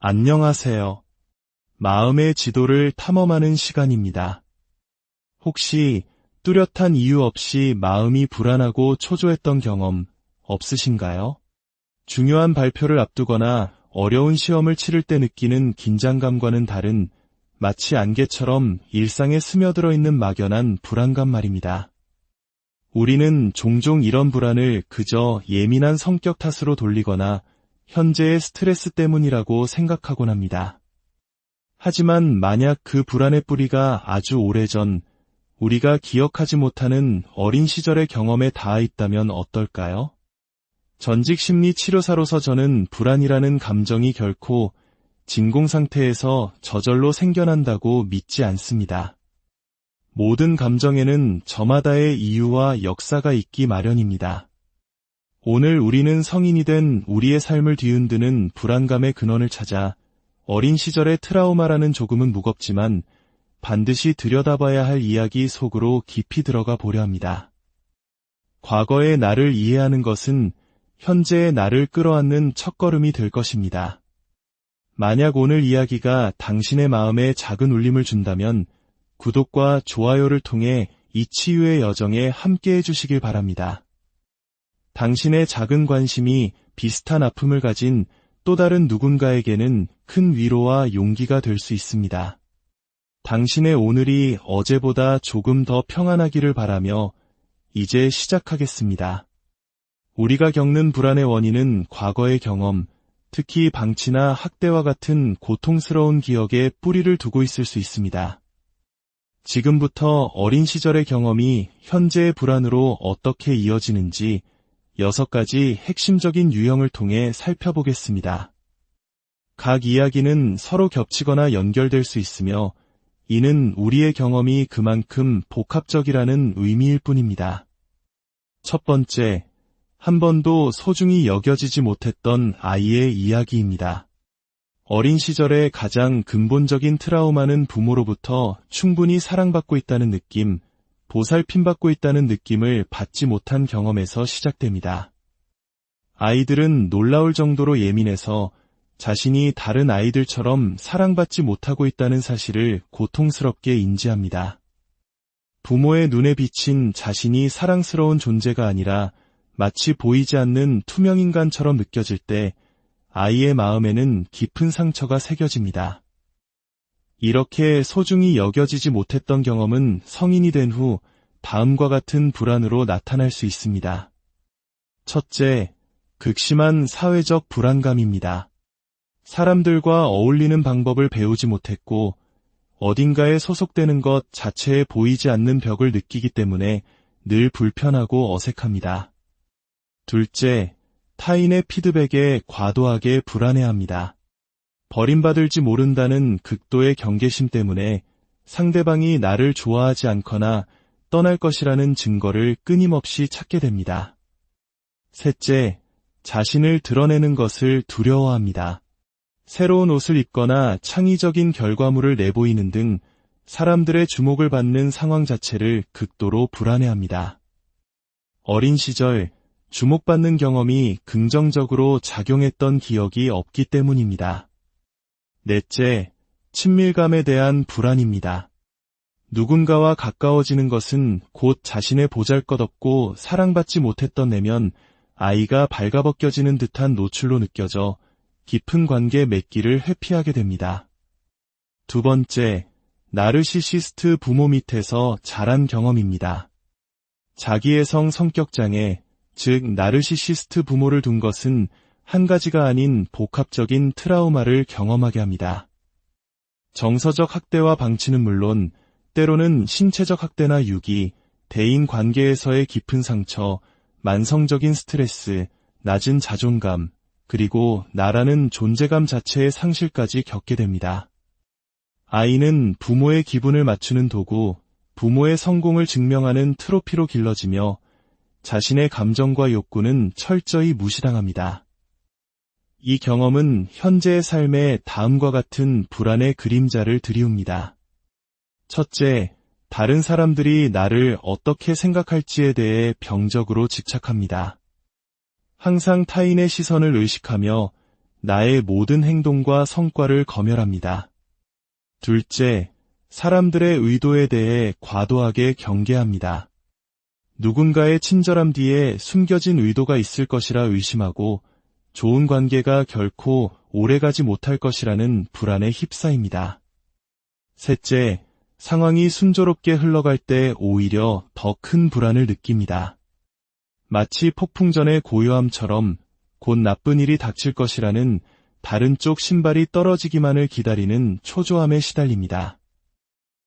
안녕하세요. 마음의 지도를 탐험하는 시간입니다. 혹시 뚜렷한 이유 없이 마음이 불안하고 초조했던 경험 없으신가요? 중요한 발표를 앞두거나 어려운 시험을 치를 때 느끼는 긴장감과는 다른 마치 안개처럼 일상에 스며들어 있는 막연한 불안감 말입니다. 우리는 종종 이런 불안을 그저 예민한 성격 탓으로 돌리거나 현재의 스트레스 때문이라고 생각하곤 합니다. 하지만 만약 그 불안의 뿌리가 아주 오래전 우리가 기억하지 못하는 어린 시절의 경험에 닿아 있다면 어떨까요? 전직 심리 치료사로서 저는 불안이라는 감정이 결코 진공 상태에서 저절로 생겨난다고 믿지 않습니다. 모든 감정에는 저마다의 이유와 역사가 있기 마련입니다. 오늘 우리는 성인이 된 우리의 삶을 뒤흔드는 불안감의 근원을 찾아 어린 시절의 트라우마라는 조금은 무겁지만 반드시 들여다봐야 할 이야기 속으로 깊이 들어가 보려 합니다. 과거의 나를 이해하는 것은 현재의 나를 끌어안는 첫걸음이 될 것입니다. 만약 오늘 이야기가 당신의 마음에 작은 울림을 준다면 구독과 좋아요를 통해 이 치유의 여정에 함께해 주시길 바랍니다. 당신의 작은 관심이 비슷한 아픔을 가진 또 다른 누군가에게는 큰 위로와 용기가 될 수 있습니다. 당신의 오늘이 어제보다 조금 더 평안하기를 바라며 이제 시작하겠습니다. 우리가 겪는 불안의 원인은 과거의 경험, 특히 방치나 학대와 같은 고통스러운 기억에 뿌리를 두고 있을 수 있습니다. 지금부터 어린 시절의 경험이 현재의 불안으로 어떻게 이어지는지 6가지 핵심적인 유형을 통해 살펴보겠습니다. 각 이야기는 서로 겹치거나 연결될 수 있으며 이는 우리의 경험이 그만큼 복합적이라는 의미일 뿐입니다. 첫 번째, 한 번도 소중히 여겨지지 못했던 아이의 이야기입니다. 어린 시절의 가장 근본적인 트라우마는 부모로부터 충분히 사랑받고 있다는 느낌, 보살핌받고 있다는 느낌을 받지 못한 경험에서 시작됩니다. 아이들은 놀라울 정도로 예민해서 자신이 다른 아이들처럼 사랑받지 못하고 있다는 사실을 고통스럽게 인지합니다. 부모의 눈에 비친 자신이 사랑스러운 존재가 아니라 마치 보이지 않는 투명인간처럼 느껴질 때 아이의 마음에는 깊은 상처가 새겨집니다. 이렇게 소중히 여겨지지 못했던 경험은 성인이 된 후 다음과 같은 불안으로 나타날 수 있습니다. 첫째, 극심한 사회적 불안감입니다. 사람들과 어울리는 방법을 배우지 못했고 어딘가에 소속되는 것 자체에 보이지 않는 벽을 느끼기 때문에 늘 불편하고 어색합니다. 둘째, 타인의 피드백에 과도하게 불안해합니다. 버림받을지 모른다는 극도의 경계심 때문에 상대방이 나를 좋아하지 않거나 떠날 것이라는 증거를 끊임없이 찾게 됩니다. 셋째, 자신을 드러내는 것을 두려워합니다. 새로운 옷을 입거나 창의적인 결과물을 내보이는 등 사람들의 주목을 받는 상황 자체를 극도로 불안해합니다. 어린 시절 주목받는 경험이 긍정적으로 작용했던 기억이 없기 때문입니다. 넷째, 친밀감에 대한 불안입니다. 누군가와 가까워지는 것은 곧 자신의 보잘것없고 사랑받지 못했던 내면 아이가 발가벗겨지는 듯한 노출로 느껴져 깊은 관계 맺기를 회피하게 됩니다. 두 번째, 나르시시스트 부모 밑에서 자란 경험입니다. 자기애성 성격장애, 즉 나르시시스트 부모를 둔 것은 한 가지가 아닌 복합적인 트라우마를 경험하게 합니다. 정서적 학대와 방치는 물론 때로는 신체적 학대나 유기, 대인 관계에서의 깊은 상처, 만성적인 스트레스, 낮은 자존감, 그리고 나라는 존재감 자체의 상실까지 겪게 됩니다. 아이는 부모의 기분을 맞추는 도구, 부모의 성공을 증명하는 트로피로 길러지며 자신의 감정과 욕구는 철저히 무시당합니다. 이 경험은 현재의 삶에 다음과 같은 불안의 그림자를 드리웁니다. 첫째, 다른 사람들이 나를 어떻게 생각할지에 대해 병적으로 집착합니다. 항상 타인의 시선을 의식하며 나의 모든 행동과 성과를 검열합니다. 둘째, 사람들의 의도에 대해 과도하게 경계합니다. 누군가의 친절함 뒤에 숨겨진 의도가 있을 것이라 의심하고 좋은 관계가 결코 오래가지 못할 것이라는 불안에 휩싸입니다. 셋째, 상황이 순조롭게 흘러갈 때 오히려 더 큰 불안을 느낍니다. 마치 폭풍 전의 고요함처럼 곧 나쁜 일이 닥칠 것이라는 다른 쪽 신발이 떨어지기만을 기다리는 초조함에 시달립니다.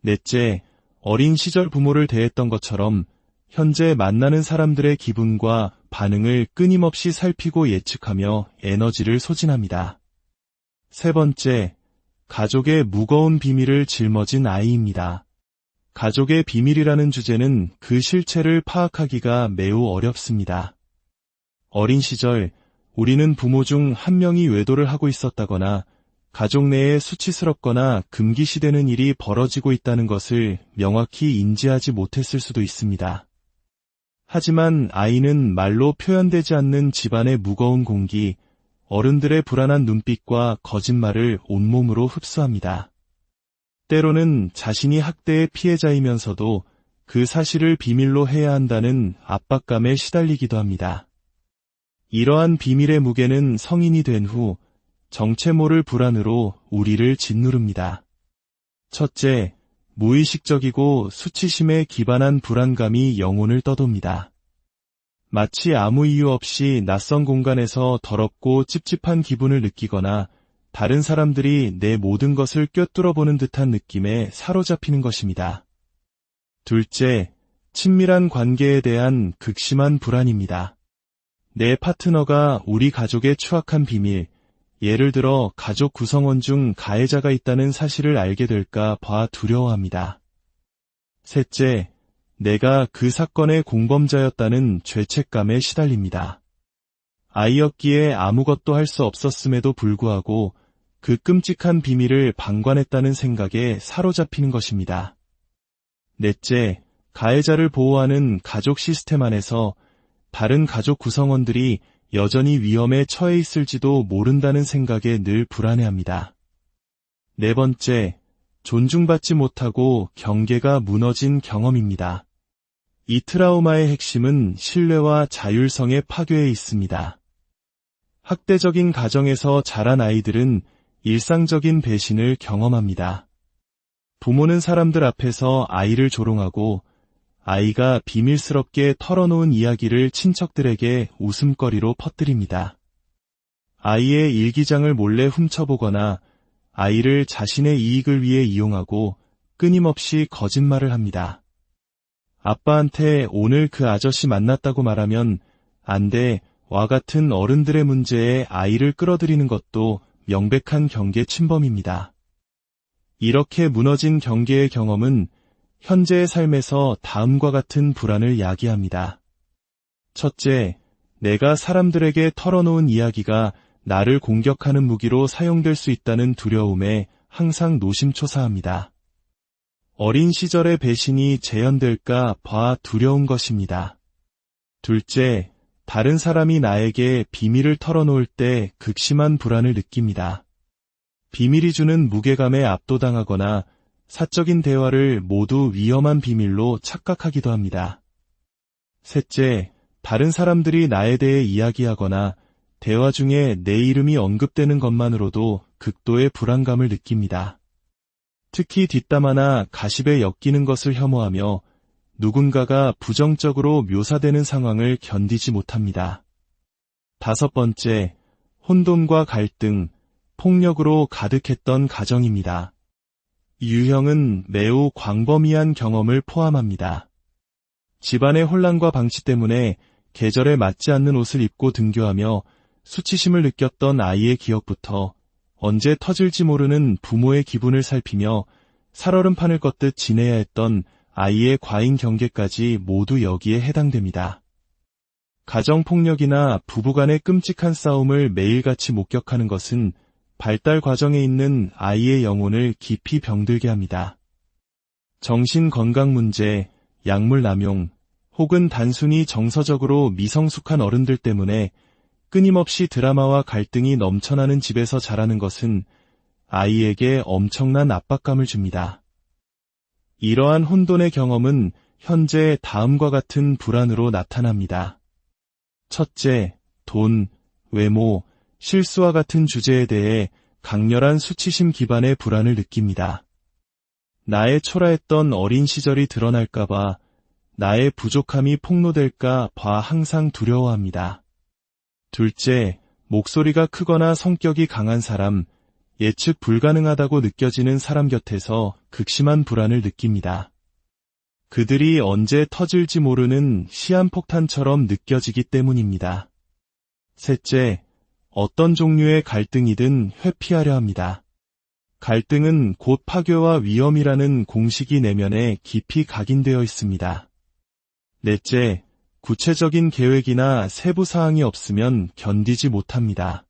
넷째, 어린 시절 부모를 대했던 것처럼 현재 만나는 사람들의 기분과 반응을 끊임없이 살피고 예측하며 에너지를 소진합니다. 세 번째, 가족의 무거운 비밀을 짊어진 아이입니다. 가족의 비밀이라는 주제는 그 실체를 파악하기가 매우 어렵습니다. 어린 시절, 우리는 부모 중 한 명이 외도를 하고 있었다거나 가족 내에 수치스럽거나 금기시되는 일이 벌어지고 있다는 것을 명확히 인지하지 못했을 수도 있습니다. 하지만 아이는 말로 표현되지 않는 집안의 무거운 공기, 어른들의 불안한 눈빛과 거짓말을 온몸으로 흡수합니다. 때로는 자신이 학대의 피해자이면서도 그 사실을 비밀로 해야 한다는 압박감에 시달리기도 합니다. 이러한 비밀의 무게는 성인이 된 후 정체 모를 불안으로 우리를 짓누릅니다. 첫째, 무의식적이고 수치심에 기반한 불안감이 영혼을 떠돕니다. 마치 아무 이유 없이 낯선 공간에서 더럽고 찝찝한 기분을 느끼거나 다른 사람들이 내 모든 것을 꿰뚫어보는 듯한 느낌에 사로잡히는 것입니다. 둘째, 친밀한 관계에 대한 극심한 불안입니다. 내 파트너가 우리 가족의 추악한 비밀, 예를 들어 가족 구성원 중 가해자가 있다는 사실을 알게 될까 봐 두려워합니다. 셋째, 내가 그 사건의 공범자였다는 죄책감에 시달립니다. 아이였기에 아무것도 할 수 없었음에도 불구하고 그 끔찍한 비밀을 방관했다는 생각에 사로잡히는 것입니다. 넷째, 가해자를 보호하는 가족 시스템 안에서 다른 가족 구성원들이 여전히 위험에 처해 있을지도 모른다는 생각에 늘 불안해합니다. 네 번째, 존중받지 못하고 경계가 무너진 경험입니다. 이 트라우마의 핵심은 신뢰와 자율성의 파괴에 있습니다. 학대적인 가정에서 자란 아이들은 일상적인 배신을 경험합니다. 부모는 사람들 앞에서 아이를 조롱하고 아이가 비밀스럽게 털어놓은 이야기를 친척들에게 웃음거리로 퍼뜨립니다. 아이의 일기장을 몰래 훔쳐보거나 아이를 자신의 이익을 위해 이용하고 끊임없이 거짓말을 합니다. 아빠한테 오늘 그 아저씨 만났다고 말하면 안 돼, 와 같은 어른들의 문제에 아이를 끌어들이는 것도 명백한 경계 침범입니다. 이렇게 무너진 경계의 경험은 현재의 삶에서 다음과 같은 불안을 야기합니다. 첫째, 내가 사람들에게 털어놓은 이야기가 나를 공격하는 무기로 사용될 수 있다는 두려움에 항상 노심초사합니다. 어린 시절의 배신이 재현될까 봐 두려운 것입니다. 둘째, 다른 사람이 나에게 비밀을 털어놓을 때 극심한 불안을 느낍니다. 비밀이 주는 무게감에 압도당하거나 사적인 대화를 모두 위험한 비밀로 착각하기도 합니다. 셋째, 다른 사람들이 나에 대해 이야기하거나 대화 중에 내 이름이 언급되는 것만으로도 극도의 불안감을 느낍니다. 특히 뒷담화나 가십에 엮이는 것을 혐오하며 누군가가 부정적으로 묘사되는 상황을 견디지 못합니다. 다섯 번째, 혼돈과 갈등, 폭력으로 가득했던 가정입니다. 이 유형은 매우 광범위한 경험을 포함합니다. 집안의 혼란과 방치 때문에 계절에 맞지 않는 옷을 입고 등교하며 수치심을 느꼈던 아이의 기억부터 언제 터질지 모르는 부모의 기분을 살피며 살얼음판을 걷듯 지내야 했던 아이의 과잉 경계까지 모두 여기에 해당됩니다. 가정폭력이나 부부간의 끔찍한 싸움을 매일같이 목격하는 것은 발달 과정에 있는 아이의 영혼을 깊이 병들게 합니다. 정신건강 문제, 약물 남용, 혹은 단순히 정서적으로 미성숙한 어른들 때문에 끊임없이 드라마와 갈등이 넘쳐나는 집에서 자라는 것은 아이에게 엄청난 압박감을 줍니다. 이러한 혼돈의 경험은 현재 다음과 같은 불안으로 나타납니다. 첫째, 돈, 외모, 실수와 같은 주제에 대해 강렬한 수치심 기반의 불안을 느낍니다. 나의 초라했던 어린 시절이 드러날까봐, 나의 부족함이 폭로될까 봐 항상 두려워합니다. 둘째, 목소리가 크거나 성격이 강한 사람, 예측 불가능하다고 느껴지는 사람 곁에서 극심한 불안을 느낍니다. 그들이 언제 터질지 모르는 시한폭탄처럼 느껴지기 때문입니다. 셋째, 어떤 종류의 갈등이든 회피하려 합니다. 갈등은 곧 파괴와 위험이라는 공식이 내면에 깊이 각인되어 있습니다. 넷째, 구체적인 계획이나 세부 사항이 없으면 견디지 못합니다.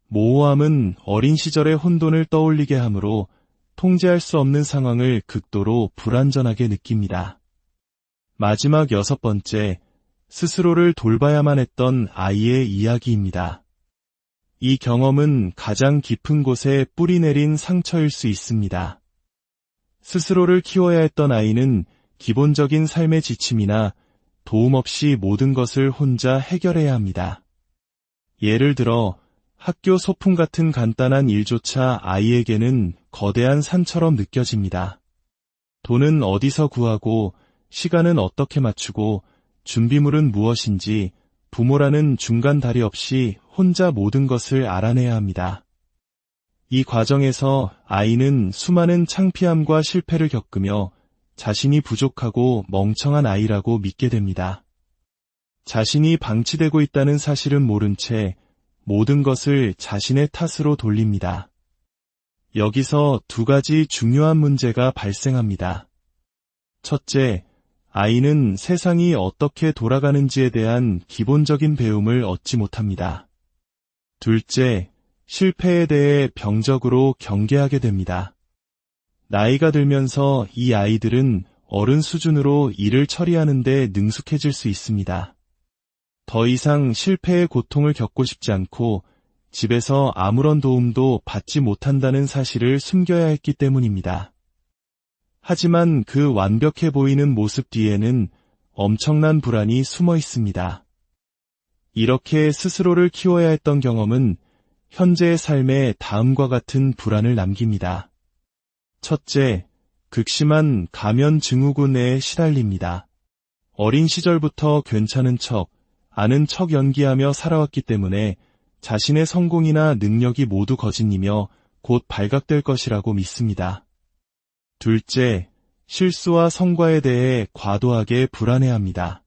모호함은 어린 시절의 혼돈을 떠올리게 하므로 통제할 수 없는 상황을 극도로 불안전하게 느낍니다. 마지막 여섯 번째, 스스로를 돌봐야만 했던 아이의 이야기입니다. 이 경험은 가장 깊은 곳에 뿌리 내린 상처일 수 있습니다. 스스로를 키워야 했던 아이는 기본적인 삶의 지침이나 도움 없이 모든 것을 혼자 해결해야 합니다. 예를 들어 학교 소풍 같은 간단한 일조차 아이에게는 거대한 산처럼 느껴집니다. 돈은 어디서 구하고 시간은 어떻게 맞추고 준비물은 무엇인지 부모라는 중간 다리 없이 혼자 모든 것을 알아내야 합니다. 이 과정에서 아이는 수많은 창피함과 실패를 겪으며 자신이 부족하고 멍청한 아이라고 믿게 됩니다. 자신이 방치되고 있다는 사실은 모른 채 모든 것을 자신의 탓으로 돌립니다. 여기서 두 가지 중요한 문제가 발생합니다. 첫째, 아이는 세상이 어떻게 돌아가는지에 대한 기본적인 배움을 얻지 못합니다. 둘째, 실패에 대해 병적으로 경계하게 됩니다. 나이가 들면서 이 아이들은 어른 수준으로 일을 처리하는 데 능숙해질 수 있습니다. 더 이상 실패의 고통을 겪고 싶지 않고 집에서 아무런 도움도 받지 못한다는 사실을 숨겨야 했기 때문입니다. 하지만 그 완벽해 보이는 모습 뒤에는 엄청난 불안이 숨어 있습니다. 이렇게 스스로를 키워야 했던 경험은 현재의 삶에 다음과 같은 불안을 남깁니다. 첫째, 극심한 가면 증후군에 시달립니다. 어린 시절부터 괜찮은 척, 아는 척 연기하며 살아왔기 때문에 자신의 성공이나 능력이 모두 거짓이며 곧 발각될 것이라고 믿습니다. 둘째, 실수와 성과에 대해 과도하게 불안해합니다.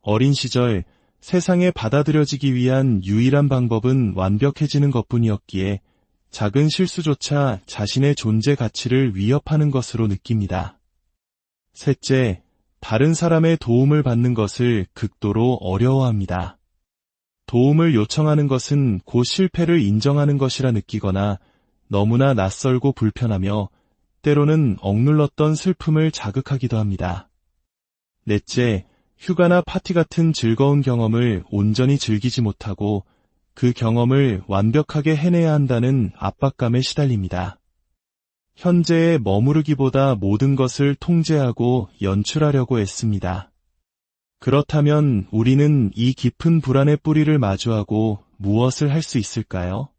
어린 시절 세상에 받아들여지기 위한 유일한 방법은 완벽해지는 것뿐이었기에 작은 실수조차 자신의 존재 가치를 위협하는 것으로 느낍니다. 셋째, 다른 사람의 도움을 받는 것을 극도로 어려워합니다. 도움을 요청하는 것은 곧 실패를 인정하는 것이라 느끼거나 너무나 낯설고 불편하며 때로는 억눌렀던 슬픔을 자극하기도 합니다. 넷째, 휴가나 파티 같은 즐거운 경험을 온전히 즐기지 못하고 그 경험을 완벽하게 해내야 한다는 압박감에 시달립니다. 현재에 머무르기보다 모든 것을 통제하고 연출하려고 애씁니다. 그렇다면 우리는 이 깊은 불안의 뿌리를 마주하고 무엇을 할 수 있을까요?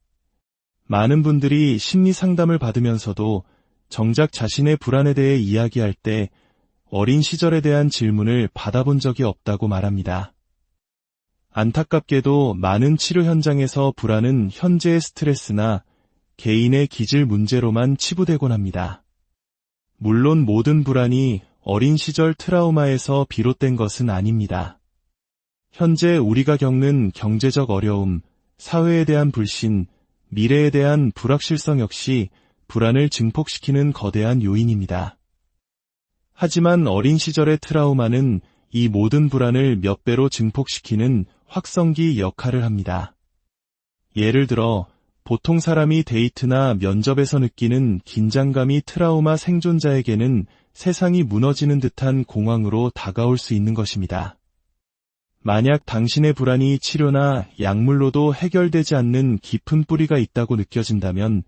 많은 분들이 심리 상담을 받으면서도 정작 자신의 불안에 대해 이야기할 때 어린 시절에 대한 질문을 받아본 적이 없다고 말합니다. 안타깝게도 많은 치료 현장에서 불안은 현재의 스트레스나 개인의 기질 문제로만 치부되곤 합니다. 물론 모든 불안이 어린 시절 트라우마에서 비롯된 것은 아닙니다. 현재 우리가 겪는 경제적 어려움, 사회에 대한 불신, 미래에 대한 불확실성 역시 불안을 증폭시키는 거대한 요인입니다. 하지만 어린 시절의 트라우마는 이 모든 불안을 몇 배로 증폭시키는 확성기 역할을 합니다. 예를 들어 보통 사람이 데이트나 면접에서 느끼는 긴장감이 트라우마 생존자에게는 세상이 무너지는 듯한 공황으로 다가올 수 있는 것입니다. 만약 당신의 불안이 치료나 약물로도 해결되지 않는 깊은 뿌리가 있다고 느껴진다면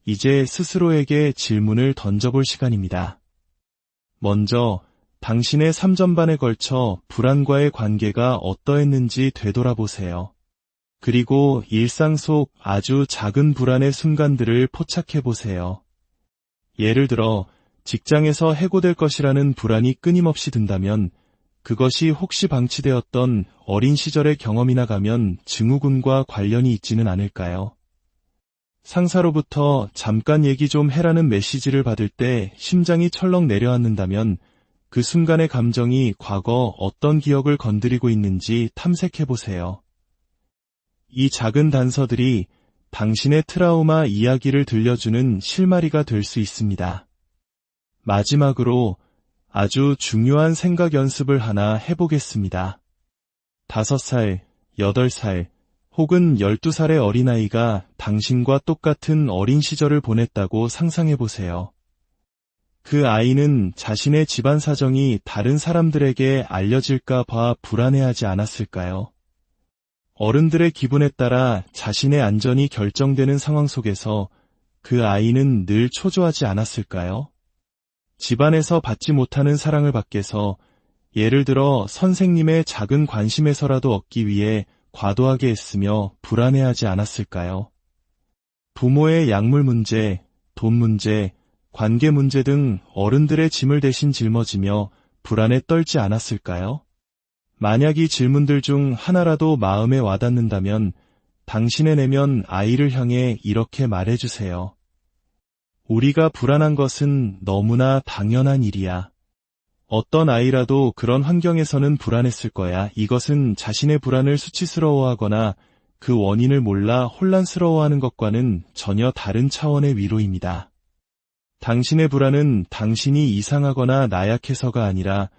이제 스스로에게 질문을 던져볼 시간입니다. 먼저 당신의 삶 전반에 걸쳐 불안과의 관계가 어떠했는지 되돌아보세요. 그리고 일상 속 아주 작은 불안의 순간들을 포착해보세요. 예를 들어 직장에서 해고될 것이라는 불안이 끊임없이 든다면 그것이 혹시 방치되었던 어린 시절의 경험이나 가면 증후군과 관련이 있지는 않을까요? 상사로부터 잠깐 얘기 좀 해라는 메시지를 받을 때 심장이 철렁 내려앉는다면 그 순간의 감정이 과거 어떤 기억을 건드리고 있는지 탐색해보세요. 이 작은 단서들이 당신의 트라우마 이야기를 들려주는 실마리가 될 수 있습니다. 마지막으로 아주 중요한 생각 연습을 하나 해보겠습니다. 5살, 8살, 혹은 12살의 어린아이가 당신과 똑같은 어린 시절을 보냈다고 상상해보세요. 그 아이는 자신의 집안 사정이 다른 사람들에게 알려질까 봐 불안해하지 않았을까요? 어른들의 기분에 따라 자신의 안전이 결정되는 상황 속에서 그 아이는 늘 초조하지 않았을까요? 집안에서 받지 못하는 사랑을 밖에서 예를 들어 선생님의 작은 관심에서라도 얻기 위해 과도하게 애쓰며 불안해하지 않았을까요? 부모의 약물 문제, 돈 문제, 관계 문제 등 어른들의 짐을 대신 짊어지며 불안에 떨지 않았을까요? 만약 이 질문들 중 하나라도 마음에 와닿는다면 당신의 내면 아이를 향해 이렇게 말해주세요. 우리가 불안한 것은 너무나 당연한 일이야. 어떤 아이라도 그런 환경에서는 불안했을 거야. 이것은 자신의 불안을 수치스러워하거나 그 원인을 몰라 혼란스러워하는 것과는 전혀 다른 차원의 위로입니다. 당신의 불안은 당신이 이상하거나 나약해서가 아니라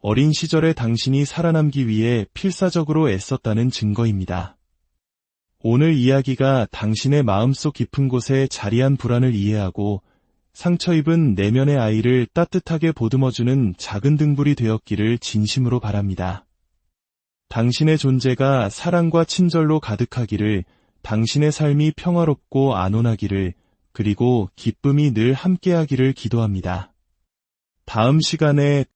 어린 시절의 당신이 살아남기 위해 필사적으로 애썼다는 증거입니다. 오늘 이야기가 당신의 마음속 깊은 곳에 자리한 불안을 이해하고 상처 입은 내면의 아이를 따뜻하게 보듬어주는 작은 등불이 되었기를 진심으로 바랍니다. 당신의 존재가 사랑과 친절로 가득하기를, 당신의 삶이 평화롭고 안온하기를, 그리고 기쁨이 늘 함께하기를 기도합니다. 다음 시간에